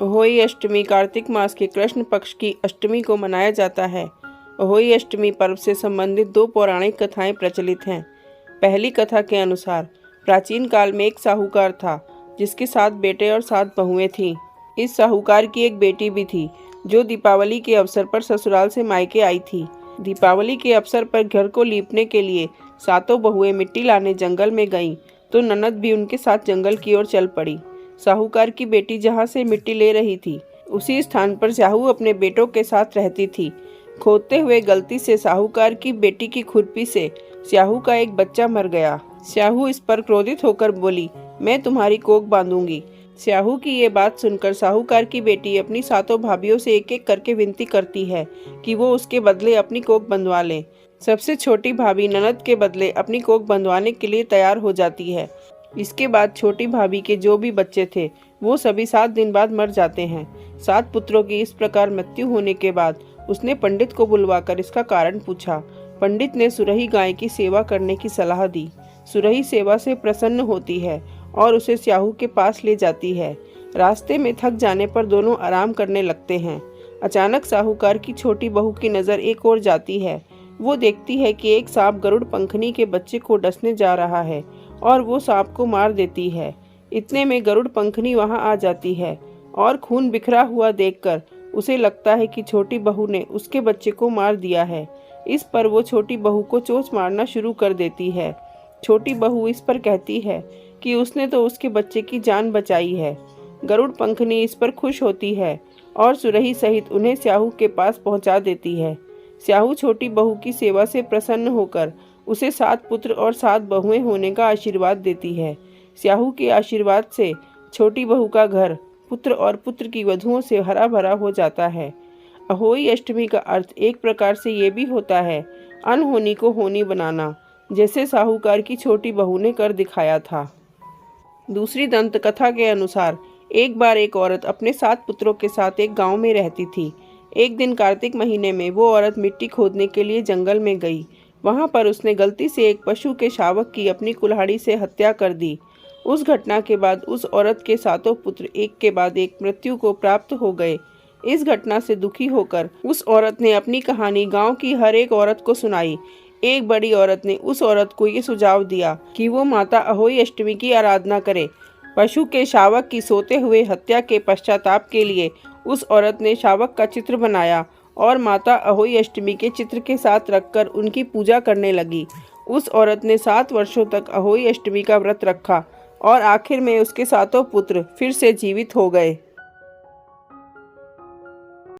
अहोई अष्टमी कार्तिक मास के कृष्ण पक्ष की अष्टमी को मनाया जाता है। अहोई अष्टमी पर्व से संबंधित दो पौराणिक कथाएं प्रचलित हैं। पहली कथा के अनुसार प्राचीन काल में एक साहूकार था जिसके 7 बेटे और 7 बहुएं थीं। इस साहूकार की एक बेटी भी थी जो दीपावली के अवसर पर ससुराल से मायके आई थी। दीपावली के अवसर पर घर को लीपने के लिए 7 बहुएं मिट्टी लाने जंगल में गईं तो ननद भी उनके साथ जंगल की ओर चल पड़ी। साहूकार की बेटी जहाँ से मिट्टी ले रही थी उसी स्थान पर स्याहू अपने बेटों के साथ रहती थी। खोदते हुए गलती से साहूकार की बेटी की खुरपी से स्याहू का एक बच्चा मर गया। स्याहू इस पर क्रोधित होकर बोली, मैं तुम्हारी कोख बांधूंगी। स्याहू की ये बात सुनकर साहूकार की बेटी अपनी 7 भाभियों से एक एक करके विनती करती है कि वो उसके बदले अपनी कोख बंधवा लें। सबसे छोटी भाभी ननद के बदले अपनी कोख बंधवाने के लिए तैयार हो जाती है। इसके बाद छोटी भाभी के जो भी बच्चे थे वो सभी 7 दिन बाद मर जाते हैं। 7 पुत्रों की इस प्रकार मृत्यु होने के बाद उसने पंडित को बुलवाकर इसका कारण पूछा। पंडित ने सुरही गाय की सेवा करने की सलाह दी। सुरही सेवा से प्रसन्न होती है और उसे स्याहू के पास ले जाती है। रास्ते में थक जाने पर दोनों आराम करने लगते हैं। अचानक साहूकार की छोटी बहू की नज़र एक ओर जाती है। वो देखती है कि एक सांप गरुड़ पंखनी के बच्चे को डसने जा रहा है और वो सांप को मार देती है। इतने में गरुड़ पंखनी वहां आ जाती है और खून बिखरा हुआ देखकर उसे लगता है कि छोटी बहू ने उसके बच्चे को मार दिया है। इस पर वो छोटी बहू को चोंच मारना शुरू कर देती है। छोटी बहू इस पर कहती है कि उसने तो उसके बच्चे की जान बचाई है। गरुड़ पंखनी इस पर खुश होती है और सुरही सहित उन्हें स्याहू के पास पहुंचा देती है। स्याहू छोटी बहू की सेवा से प्रसन्न होकर उसे 7 पुत्र और 7 बहुएं होने का आशीर्वाद देती है। स्याहू के आशीर्वाद से छोटी बहू का घर पुत्र और पुत्र की वधुओं से हरा भरा हो जाता है। अहोई अष्टमी का अर्थ एक प्रकार से ये भी होता है अनहोनी को होनी बनाना, जैसे साहूकार की छोटी बहू ने कर दिखाया था। दूसरी दंत कथा के अनुसार एक बार एक औरत अपने 7 पुत्रों के साथ एक गांव में रहती थी। एक दिन कार्तिक महीने में वो औरत मिट्टी खोदने के लिए जंगल में गई। वहां पर उसने गलती से एक पशु के शावक की अपनी कुल्हाड़ी से हत्या कर दी। उस घटना के बाद उस औरत के 7 पुत्र एक के बाद एक मृत्यु को प्राप्त हो गए। इस घटना से दुखी होकर उस औरत ने अपनी कहानी गांव की हर एक औरत को सुनाई। एक बड़ी औरत ने उस औरत को ये सुझाव दिया कि वो माता अहोई अष्टमी की आराधना करे। पशु के शावक की सोते हुए हत्या के पश्चाताप के लिए उस औरत ने शावक का चित्र बनाया और माता अहोई अष्टमी के चित्र के साथ रखकर उनकी पूजा करने लगी। उस औरत ने 7 वर्षों तक अहोई अष्टमी का व्रत रखा और आखिर में उसके 7 पुत्र फिर से जीवित हो गए।